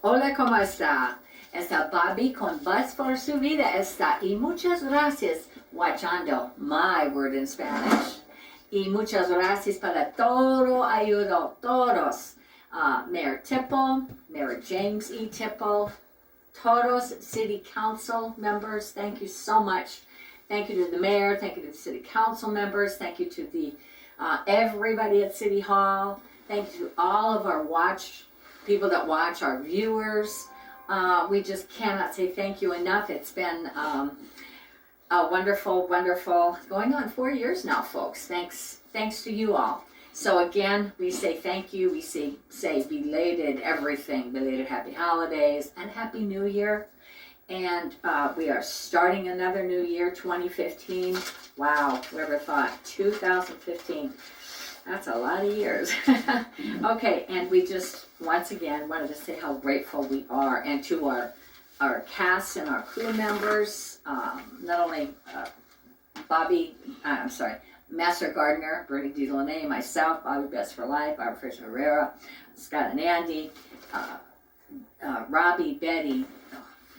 Hola, ¿cómo está? Está Bobbie con Buzz for su vida está. Y muchas gracias watchando My Word in Spanish. Y muchas gracias para todo ayudo, todos. Mayor Tipple, Mayor James E. Tipple, todos city council members, thank you so much. Thank you to the mayor, thank you to the city council members, thank you to the everybody at City Hall, thank you to all of our people that watch, our viewers. We just cannot say thank you enough. It's been a wonderful, going on 4 years now, folks. Thanks to you all. So again, we say thank you. We say belated everything, belated happy holidays and happy new year. And we are starting another new year, 2015. Wow, whoever thought, 2015. That's a lot of years. Okay, and we just, once again, wanted to say how grateful we are, and to our cast and our crew members, not only Master Gardener, Bernie DeLaney, myself, Bobbie Best for Life, Barbara Fraser Herrera, Scott and Andy, Robbie, Betty,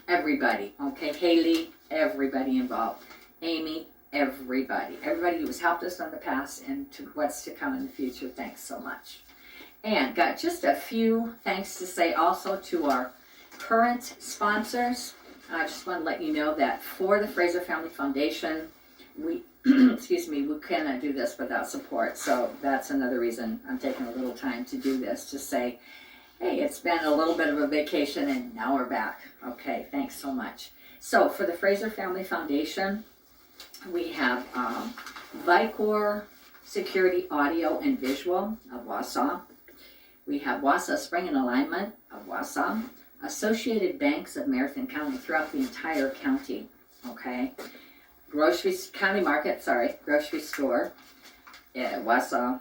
everybody, okay, Haley, everybody involved, Amy, everybody who has helped us in the past and to what's to come in the future, thanks so much. And got just a few thanks to say also to our current sponsors. I just want to let you know that for the Fraser Family Foundation, we we cannot do this without support. So that's another reason I'm taking a little time to do this, to say, hey, it's been a little bit of a vacation and now we're back. Okay, thanks so much. So for the Fraser Family Foundation, we have Vicor Security Audio and Visual of Wausau. We have Wausau Spring and Alignment of Wausau. Associated Banks of Marathon County, throughout the entire county, okay? Grocery store, Wausau,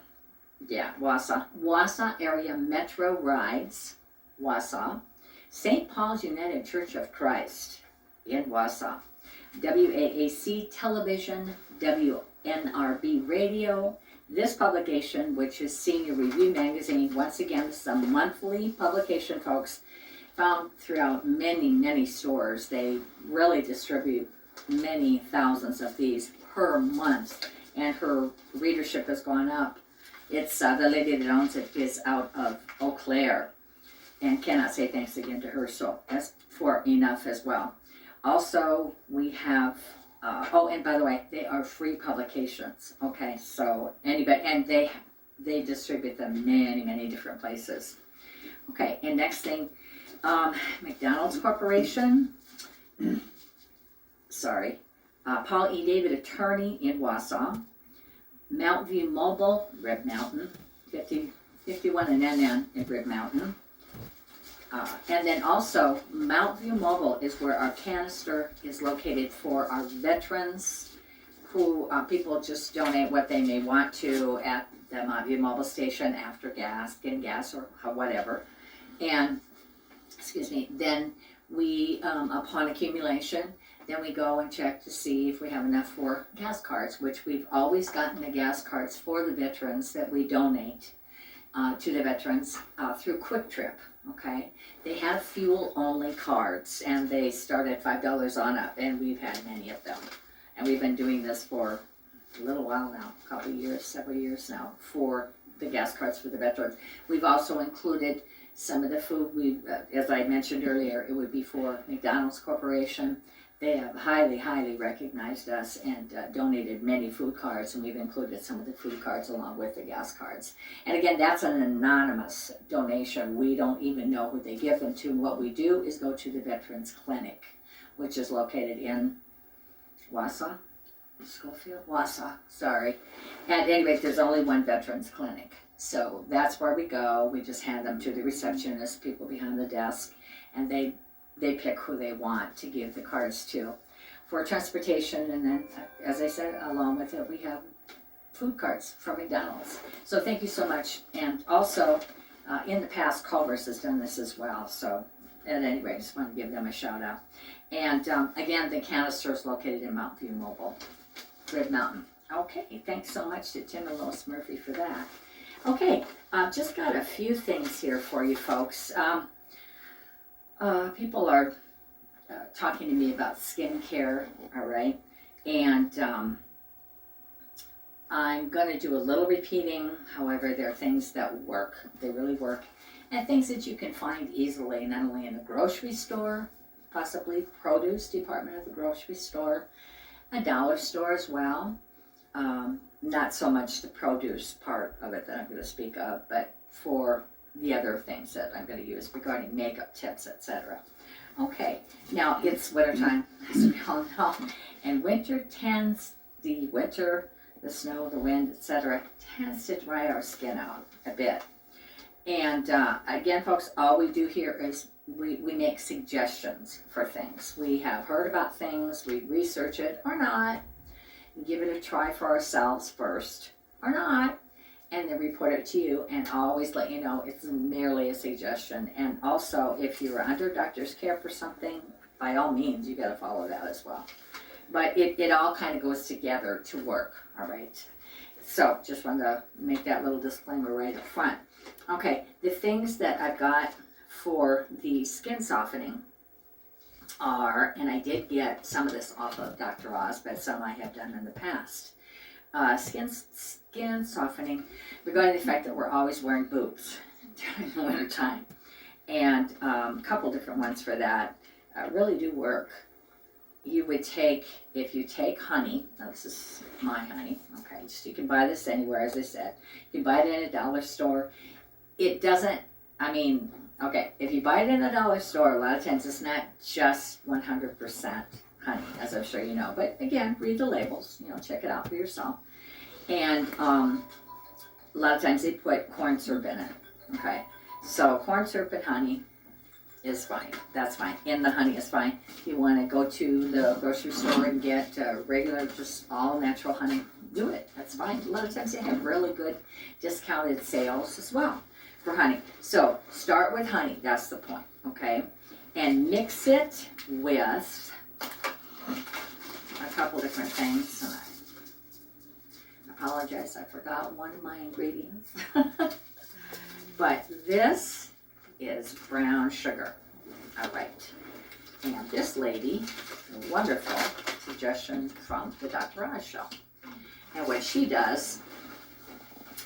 Wausau Area Metro Rides, Wausau, St. Paul's United Church of Christ in Wausau, WAAC Television, WNRB Radio. This publication, which is Senior Review Magazine, once again, this is a monthly publication, folks, found throughout many stores. They really distribute many thousands of these per month, and her readership has gone up. It's the lady that owns it is out of Eau Claire, and cannot say thanks again to her, so that's for enough as well. Also, we have and by the way, they are free publications, okay? So anybody, and they distribute them many different places. Okay, and next thing, McDonald's Corporation, Paul E. David Attorney in Wausau, Mount View Mobile, Rib Mountain, 51 and NN in Rib Mountain. And then also, Mount View Mobile is where our canister is located for our veterans who people just donate what they may want to at the Mount View Mobile Station after getting gas or whatever. And, then we, upon accumulation, then we go and check to see if we have enough for gas cards, which we've always gotten the gas cards for the veterans that we donate to the veterans through Quick Trip. Okay, they have fuel-only cards, and they start at $5 on up, and we've had many of them. And we've been doing this for a little while now, several years now, for the gas cards for the veterans. We've also included some of the food. As I mentioned earlier, it would be for McDonald's Corporation. They have highly recognized us and donated many food cards, and we've included some of the food cards along with the gas cards. And again, that's an anonymous donation. We don't even know who they give them to. What we do is go to the Veterans Clinic, which is located in Wausau, sorry. At any rate, there's only one Veterans Clinic. So that's where we go. We just hand them to the receptionist, people behind the desk, and they pick who they want to give the cards to for transportation. And then, as I said, along with it, we have food cards from McDonald's. So thank you so much. And also, in the past, Culver's has done this as well. So at any rate, I just want to give them a shout out. And again, the canister is located in Mount View Mobile, Red Mountain. Okay, thanks so much to Tim and Lois Murphy for that. Okay, just got a few things here for you folks. People are talking to me about skincare, all right? And I'm going to do a little repeating. However, there are things that work. They really work. And things that you can find easily, not only in a grocery store, possibly produce department of the grocery store, a dollar store as well. Not so much the produce part of it that I'm going to speak of, but for the other things that I'm going to use regarding makeup tips, etc. Okay, now it's wintertime, as we all know, and the snow, the wind, etc., tends to dry our skin out a bit. And again, folks, all we do here is we make suggestions for things. We have heard about things, we research it or not, give it a try for ourselves first or not, and then report it to you, and always let you know it's merely a suggestion. And also, if you're under doctor's care for something, by all means, you got to follow that as well. But it all kind of goes together to work, all right? So just wanted to make that little disclaimer right up front. Okay, the things that I've got for the skin softening are, and I did get some of this off of Dr. Oz, but some I have done in the past. Skin softening regarding the fact that we're always wearing boots during the winter time. And a couple different ones for that really do work. You would take, if you take honey, now this is my honey, okay, just you can buy this anywhere, as I said. You can buy it in a dollar store. It doesn't, okay, if you buy it in a dollar store, a lot of times it's not just 100% honey, as I'm sure you know. But again, read the labels, check it out for yourself. And a lot of times they put corn syrup in it, okay? So corn syrup and honey is fine. That's fine. And the honey is fine. If you want to go to the grocery store and get regular, just all natural honey, do it. That's fine. A lot of times they have really good discounted sales as well for honey. So start with honey. That's the point, okay? And mix it with a couple different things. And I apologize, I forgot one of my ingredients. But this is brown sugar. All right. And this lady, a wonderful suggestion from the Dr. Oz show. And what she does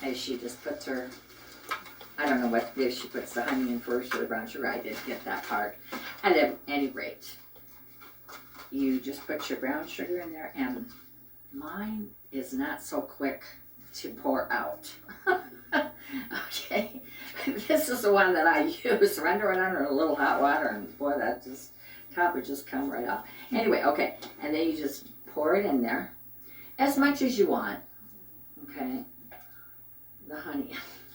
is she just puts her, I don't know what, if she puts the honey in first or the brown sugar. I didn't get that part. At any rate, you just put your brown sugar in there, and mine is not so quick to pour out. Okay, this is the one that I use. Render it under a little hot water, and boy, that just top would just come right off. Anyway, okay, and then you just pour it in there as much as you want. Okay, the honey.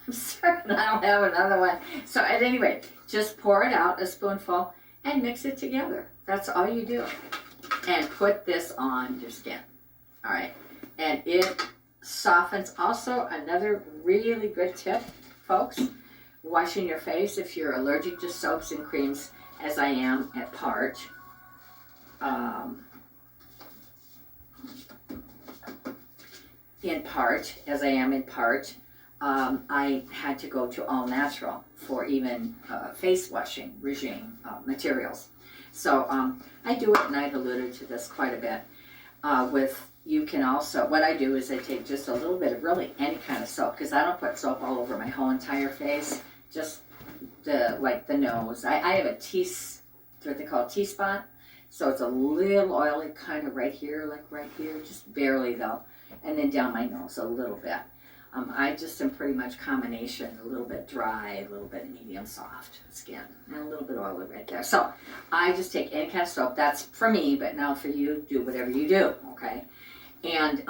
I'm certain I don't have another one. So at any rate, just pour it out, a spoonful, and mix it together. That's all you do. And put this on your skin. All right, and it softens. Also, another really good tip, folks, washing your face if you're allergic to soaps and creams, as I am at part. I had to go to all natural for even face washing regime materials. So I do it, and I've alluded to this quite a bit. You can also, what I do is I take just a little bit of really any kind of soap, because I don't put soap all over my whole entire face, just the nose. I have what they call a T-spot, so it's a little oily, kind of right here, just barely though, and then down my nose a little bit. I just am pretty much combination, a little bit dry, a little bit medium soft skin, and a little bit oily right there. So I just take any kind of soap. That's for me, but now for you, do whatever you do, okay? And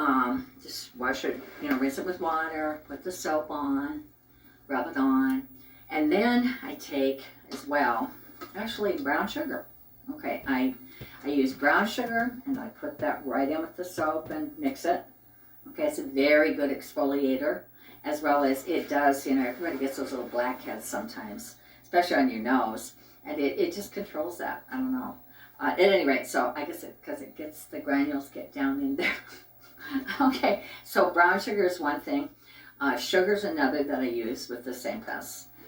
just wash it, rinse it with water, put the soap on, rub it on, and then I take as well, actually brown sugar. Okay, I use brown sugar, and I put that right in with the soap and mix it. Okay, it's a very good exfoliator, as well as it does, everybody gets those little blackheads sometimes, especially on your nose, and it just controls that. I don't know. At any rate, so I guess because it gets, the granules get down in there. Okay, so brown sugar is one thing. Sugar's another that I use with the same thing.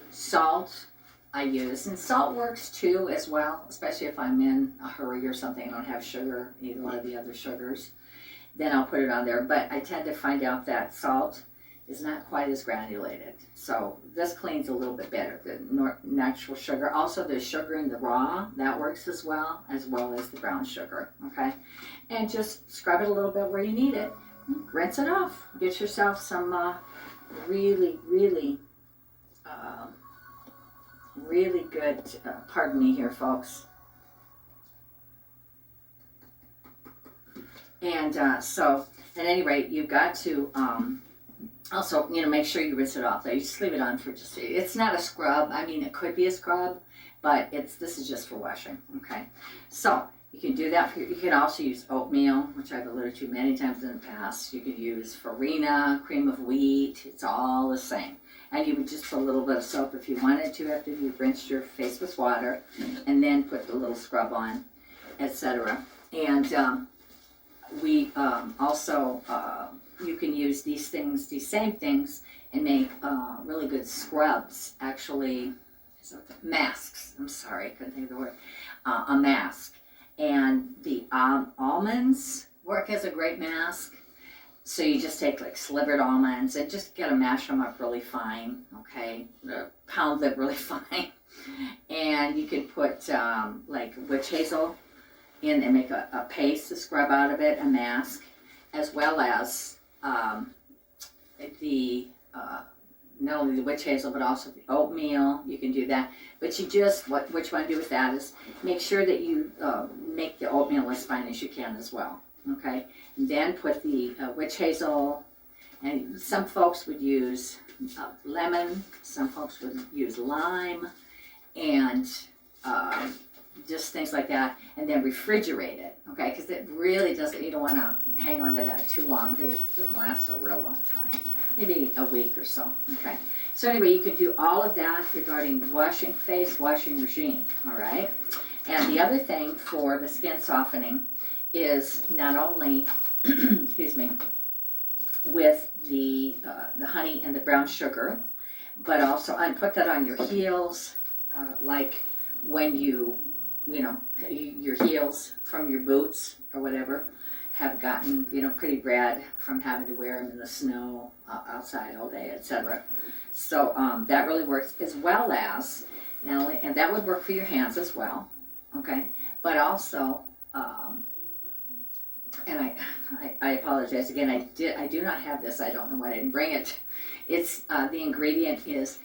Salt, I use. And salt works too as well, especially if I'm in a hurry or something, I don't have sugar, either one of the other sugars. Then I'll put it on there. But I tend to find out that salt is not quite as granulated. So this cleans a little bit better, the natural sugar. Also there's sugar in the raw, that works as well as the brown sugar, okay? And just scrub it a little bit where you need it. Rinse it off. Get yourself some really good, pardon me here folks. And so at any rate, you've got to also, make sure you rinse it off. You just leave it on for it's not a scrub. I mean, it could be a scrub, but this is just for washing, okay? So you can do that. You can also use oatmeal, which I've alluded to many times in the past. You could use farina, cream of wheat. It's all the same. And you would just put a little bit of soap if you wanted to after you've rinsed your face with water, and then put the little scrub on, etc. And we also, you can use these same things, and make really good scrubs. Actually, masks. I'm sorry, I couldn't think of the word. A mask. And the almonds work as a great mask. So you just take like slivered almonds and just mash them up really fine, okay? Pound them really fine. And you can put like witch hazel in and make a paste to scrub out of it, a mask, as well as not only the witch hazel but also the oatmeal. You can do that, but you just what you want to do with that is make sure that you make the oatmeal as fine as you can as well, okay? And then put the witch hazel, and some folks would use lemon, some folks would use lime, and just things like that, and then refrigerate it, okay? Because it really doesn't, you don't want to hang on to that too long, because it doesn't last a real long time, maybe a week or so, okay? So anyway, you can do all of that regarding face washing regime, all right? And the other thing for the skin softening is not only, excuse me, with the honey and the brown sugar, but also, and put that on your heels, like when your heels from your boots or whatever have gotten, pretty red from having to wear them in the snow outside all day, etc. So that really works, as well as, not only, and that would work for your hands as well, okay? But also, and I apologize again, I do not have this, I don't know why I didn't bring it. It's, the ingredient is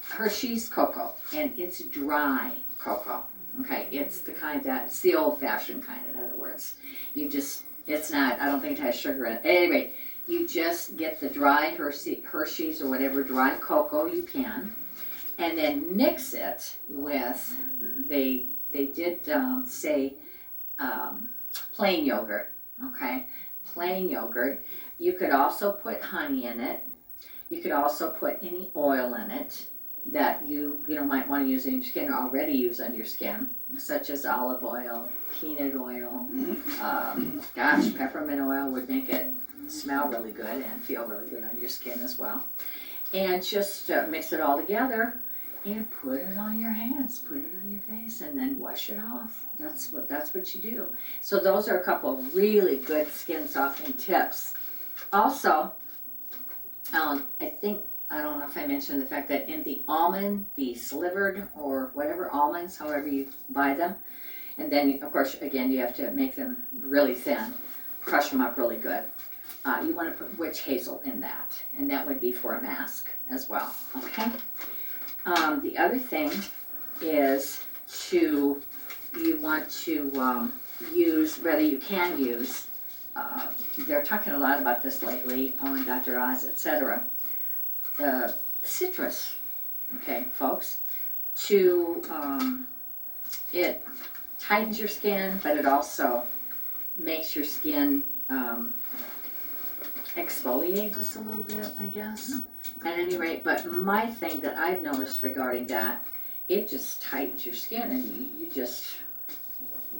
Hershey's cocoa, and it's dry cocoa, okay? It's the kind it's the old-fashioned kind, in other words. It's not, I don't think it has sugar in it. Anyway, you just get the dry Hershey's or whatever dry cocoa you can, and then mix it with, they did say plain yogurt, okay? Plain yogurt. You could also put honey in it. You could also put any oil in it that you might want to use in your skin, or already use on your skin, such as olive oil, peanut oil, peppermint oil would make it smell really good and feel really good on your skin as well. And just mix it all together and put it on your hands, put it on your face, and then wash it off. That's what you do. So those are a couple of really good skin softening tips. Also, I don't know if I mentioned the fact that in the almond, the slivered or whatever almonds, however you buy them, and then of course again you have to make them really thin, crush them up really good. You want to put witch hazel in that, and that would be for a mask as well, okay? The other thing is you want to use, they're talking a lot about this lately on Dr. Oz, etc. Citrus, okay, folks, it tightens your skin, but it also makes your skin exfoliate just a little bit, I guess, at any rate. But my thing that I've noticed regarding that, it just tightens your skin, and you just,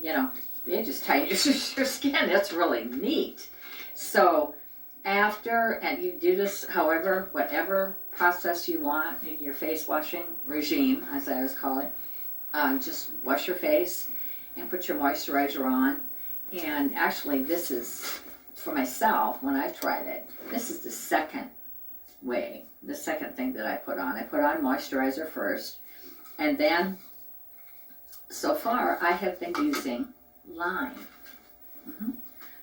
it just tightens your skin. That's really neat. So after, and you do this however, whatever process you want in your face washing regime, as I always call it, just wash your face and put your moisturizer on. And actually, this is, for myself, when I've tried it, this is the second way, the second thing that I put on. I put on moisturizer first, and then, so far, I have been using lime.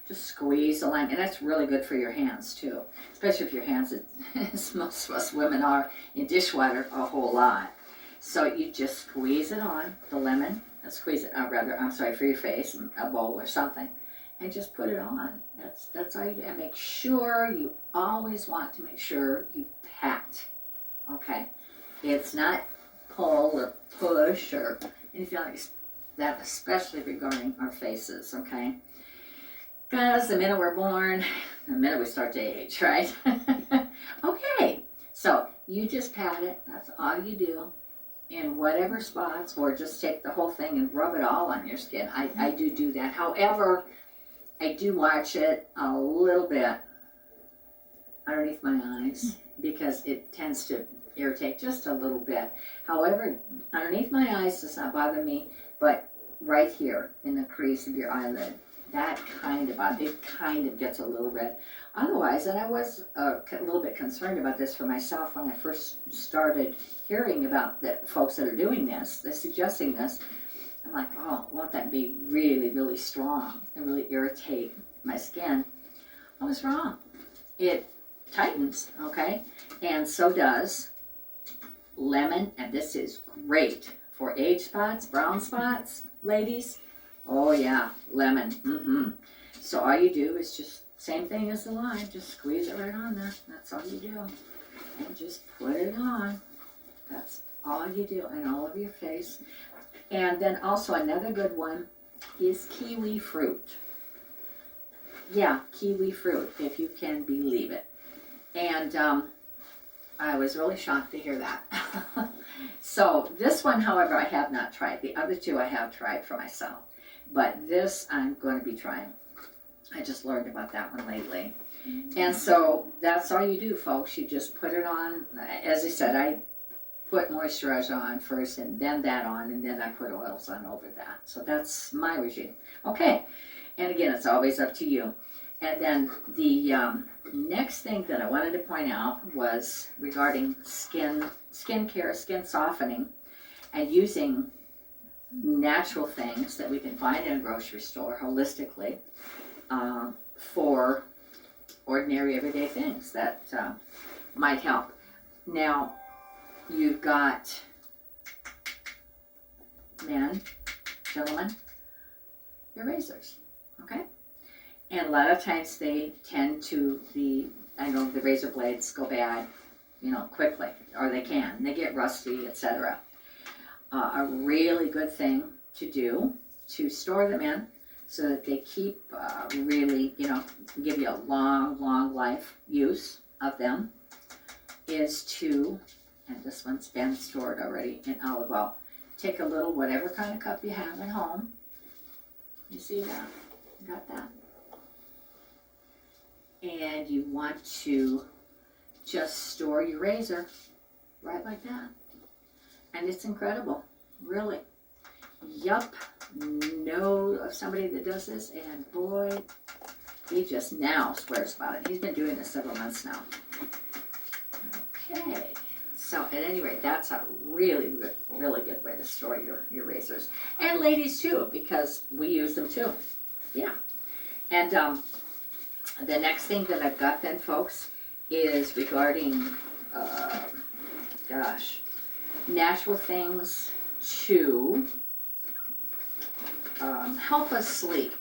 Just squeeze the lime, and that's really good for your hands too, especially if your hands, as most of us women are, in dishwater a whole lot. So you just squeeze it on, the lemon, and squeeze it, for your face, a bowl or something, and just put it on. That's all you do. And make sure, you always want to make sure you pat, okay? It's not pull or push or anything like that, especially regarding our faces, okay? Because the minute we're born, the minute we start to age, right? Okay, so you just pat it, that's all you do, in whatever spots, or just take the whole thing and rub it all on your skin. I do that. However, I do watch it a little bit underneath my eyes, because it tends to irritate just a little bit. However, underneath my eyes does not bother me, but right here in the crease of your eyelid, that kind of gets a little red. Otherwise, and I was a little bit concerned about this for myself when I first started hearing about the folks that are doing this, they're suggesting this. I'm like, oh, won't that be really, really strong and really irritate my skin? I was wrong. It tightens, okay? And so does lemon, and this is great for age spots, brown spots, ladies. Oh yeah, lemon. So all you do is just same thing as the lime, just squeeze it right on there. That's all you do, and just put it on. That's all you do, and all over your face. And then also another good one is kiwi fruit. Yeah, kiwi fruit, if you can believe it. And I was really shocked to hear that. So this one, however, I have not tried. The other two I have tried for myself. But this I'm going to be trying. I just learned about that one lately. And so that's all you do, folks. You just put it on. As I said, I put moisturizer on first, and then that on, and then I put oils on over that. So that's my regime. Okay. And again, it's always up to you. And then the next thing that I wanted to point out was regarding skincare, skin softening, and using natural things that we can find in a grocery store holistically for ordinary everyday things that might help. Now, you've got men, gentlemen, your razors, okay? And a lot of times they tend to I know the razor blades go bad, quickly, or they get rusty, etc. A really good thing to do to store them in so that they keep really, give you a long life use of them, is to, and this one's been stored already in olive oil, take a little, whatever kind of cup you have at home. You see that? You got that? And you want to just store your razor right like that. And it's incredible, really. Yup, know of somebody that does this, and boy, he just now swears about it. He's been doing this several months now. Okay, so at any rate, that's a really good way to store your razors. And ladies too, because we use them too. Yeah. And the next thing that I've got then, folks, is regarding, natural things to help us sleep,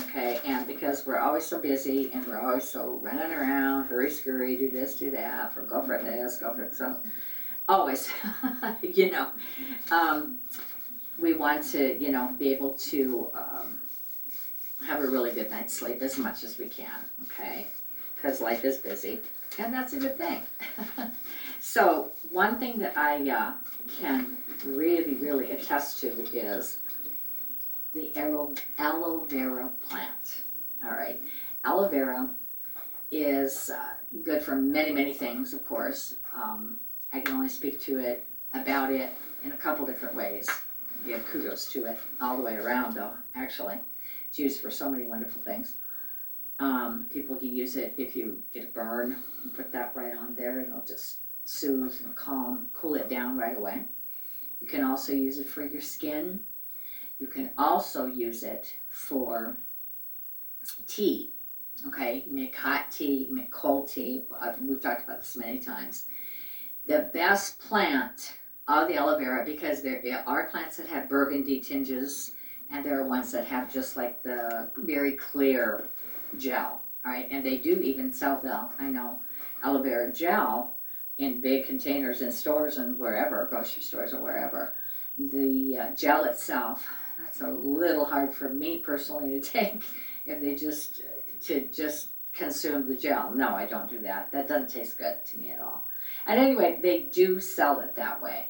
okay? And because we're always so busy and we're always so running around, hurry scurry, do this, do that, go for this, go for so, always, we want to, be able to have a really good night's sleep as much as we can, okay? Because life is busy, and that's a good thing. So one thing that I can really attest to is the aloe vera plant. All right, aloe vera is good for many, many things, of course. I can only speak to it, about it, in a couple different ways. Give kudos to it all the way around, though, actually. It's used for so many wonderful things. People can use it if you get a burn, and put that right on there, and it'll just soothe and calm, cool it down right away. You can also use it for your skin. You can also use it for tea. Okay, you make hot tea, you make cold tea. We've talked about this many times. The best plant of the aloe vera, because there are plants that have burgundy tinges, and there are ones that have just like the very clear gel, all right? And they do even sell the, I know, aloe vera gel in big containers in stores and wherever, grocery stores or wherever. The gel itself, that's a little hard for me personally to take if they just consume the gel. No, I don't do that. That doesn't taste good to me at all. And anyway, they do sell it that way.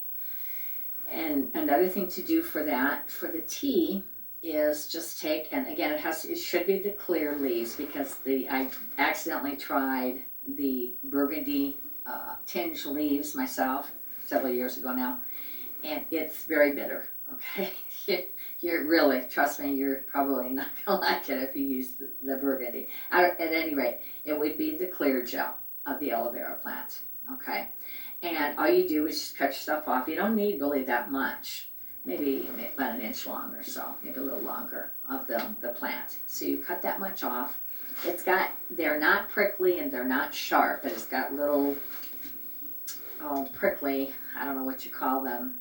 And another thing to do for that, for the tea, is just take, and again, it should be the clear leaves, because I accidentally tried the burgundy tinged leaves myself several years ago now, and it's very bitter. Okay, you're really, trust me, you're probably not gonna like it if you use the burgundy. At any rate, it would be the clear gel of the aloe vera plant. Okay, and all you do is just cut your stuff off. You don't need really that much, maybe about an inch long or so, maybe a little longer, of the plant. So you cut that much off. They're not prickly and they're not sharp, but it's got little, prickly, I don't know what you call them,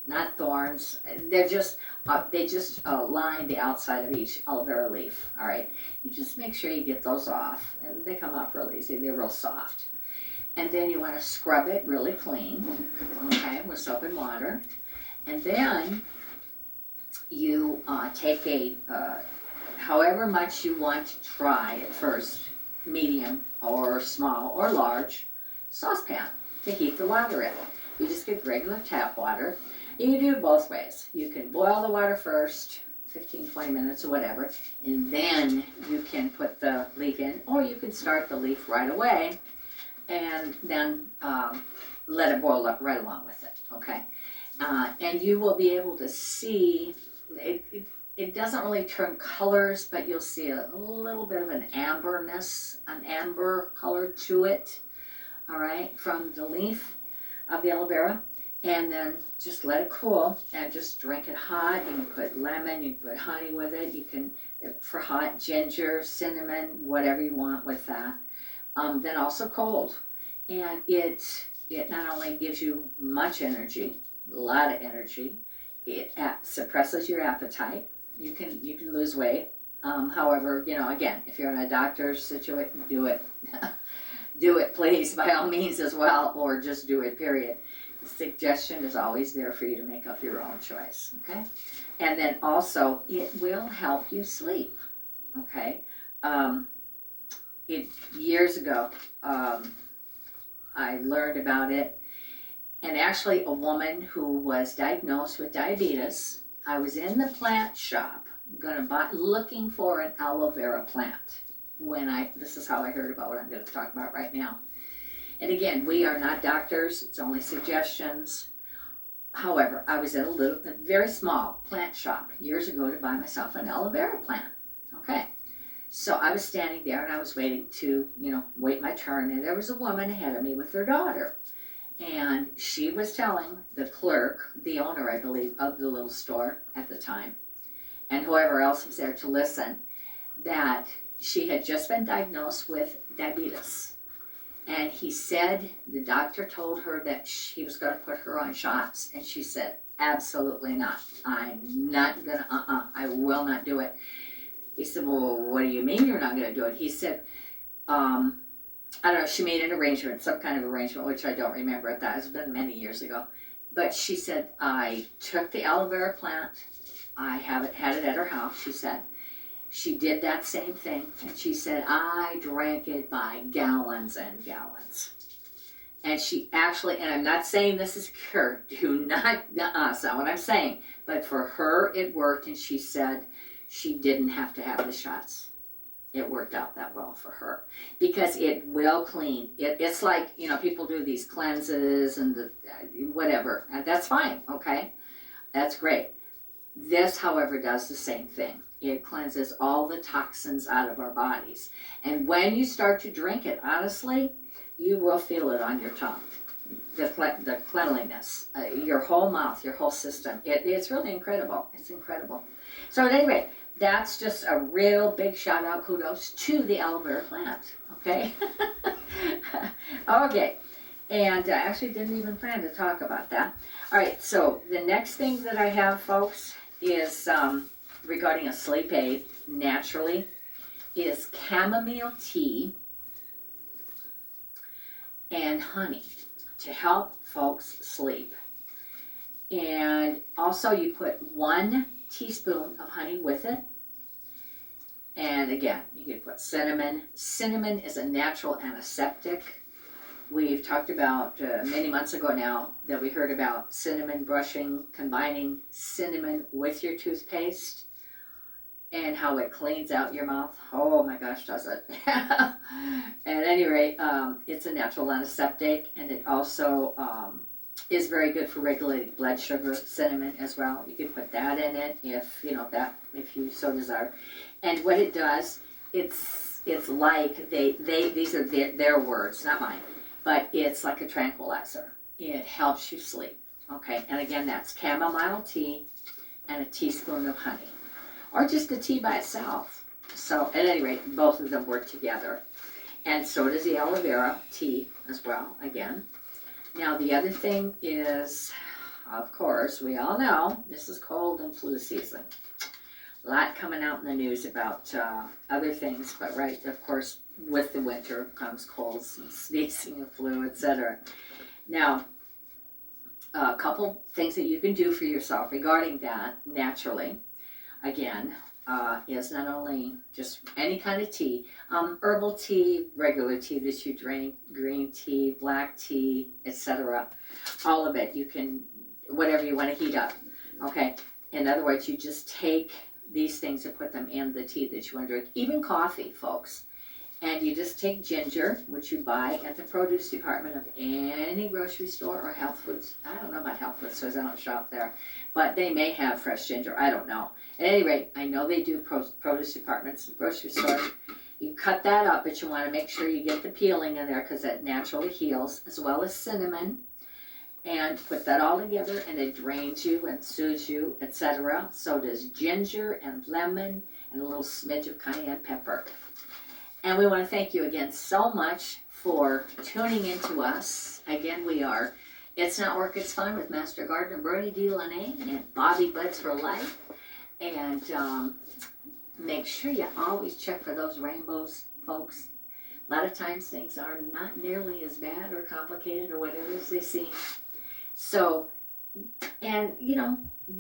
not thorns. They just line the outside of each aloe vera leaf. All right, you just make sure you get those off, and they come off real easy. They're real soft. And then you want to scrub it really clean, okay, with soap and water. And then you take however much you want to try at first, medium or small or large saucepan to heat the water in. You just get regular tap water. You can do it both ways. You can boil the water first, 15, 20 minutes or whatever, and then you can put the leaf in, or you can start the leaf right away and then let it boil up right along with it, okay? And you will be able to see, it doesn't really turn colors, but you'll see a little bit of an amberness, an amber color to it, all right, from the leaf of the aloe vera. And then just let it cool and just drink it hot. You can put lemon, you can put honey with it. You can, for hot, ginger, cinnamon, whatever you want with that. Then also cold. And it not only gives you much energy, a lot of energy, it suppresses your appetite. You can lose weight. However, again, if you're in a doctor's situation, do it. Do it, please, by all means as well, or just do it, period. The suggestion is always there for you to make up your own choice, okay? And then also, it will help you sleep, okay? Years ago, I learned about it, and actually a woman who was diagnosed with diabetes, I was in the plant shop, looking for an aloe vera plant. This is how I heard about what I'm going to talk about right now. And again, we are not doctors, it's only suggestions. However, I was at a very small plant shop years ago to buy myself an aloe vera plant. Okay, so I was standing there and I was waiting to, wait my turn, and there was a woman ahead of me with her daughter. And she was telling the clerk, the owner, I believe, of the little store at the time, and whoever else was there to listen, that she had just been diagnosed with diabetes. And he said, the doctor told her that he was going to put her on shots. And she said, absolutely not. I'm not going to, I will not do it. He said, well, what do you mean you're not going to do it? He said, I don't know, she made an arrangement, some kind of arrangement, which I don't remember at that. It's been many years ago. But she said, I took the aloe vera plant. I had it at her house, she said. She did that same thing, and she said, I drank it by gallons and gallons. And she actually, and I'm not saying this is cure, that's not what I'm saying, but for her it worked, and she said she didn't have to have the shots. it worked out that well for her because it will clean. It's like, you know, people do these cleanses and whatever. And that's fine, okay? That's great. This, however, does the same thing. It cleanses all the toxins out of our bodies. And when you start to drink it, honestly, you will feel it on your tongue. The cleanliness, your whole mouth, your whole system. It's really incredible. It's incredible. So at any rate, that's just a real big shout out, kudos to the aloe vera plant, okay? Okay, and I actually didn't even plan to talk about that. All right, so the next thing that I have, folks, is regarding a sleep aid, naturally, is chamomile tea and honey to help folks sleep. And also you put 1 teaspoon of honey with it. And again, you can put cinnamon. Cinnamon is a natural antiseptic. We've talked about many months ago now that we heard about cinnamon brushing, combining cinnamon with your toothpaste and how it cleans out your mouth. Oh my gosh, does it. At any rate, it's a natural antiseptic, and it also is very good for regulating blood sugar, cinnamon as well. You can put that in it if you so desire. And what it does, it's like these are their words, not mine, but it's like a tranquilizer. It helps you sleep. Okay, and again, that's chamomile tea and a teaspoon of honey, or just the tea by itself. So at any rate, both of them work together. And so does the aloe vera tea as well, again. Now the other thing is, of course, we all know this is cold and flu season. A lot coming out in the news about other things, but right, of course, with the winter comes colds and sneezing and flu, etc. Now, a couple things that you can do for yourself regarding that naturally, again, is not only just any kind of tea, herbal tea, regular tea that you drink, green tea, black tea, etc. All of it, you can, whatever you want to heat up, okay? In other words, you just take these things and put them in the tea that you want to drink, even coffee, folks. And you just take ginger, which you buy at the produce department of any grocery store or health foods. I don't know about health food stores, I don't shop there, but they may have fresh ginger, I don't know. At any rate, I know they do produce departments and grocery stores. You cut that up, but you want to make sure you get the peeling in there because that naturally heals, as well as cinnamon. And put that all together, and it drains you and soothes you, etc. So does ginger and lemon and a little smidge of cayenne pepper. And we want to thank you again so much for tuning in to us. Again, we are It's Not Work, It's Fun with Master Gardener Bernie D. Lene and Bobbie Buds for Life. And make sure you always check for those rainbows, folks. A lot of times things are not nearly as bad or complicated or whatever as they seem. So, and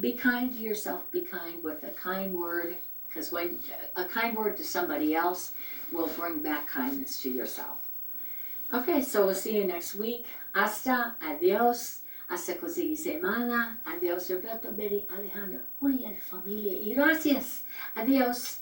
be kind to yourself, be kind with a kind word, because when a kind word to somebody else will bring back kindness to yourself. Okay, so we'll see you next week. Hasta, adios, hasta la siguiente semana. Adios, Roberto, Betty, Alejandro, Julian, familia, y gracias. Adios.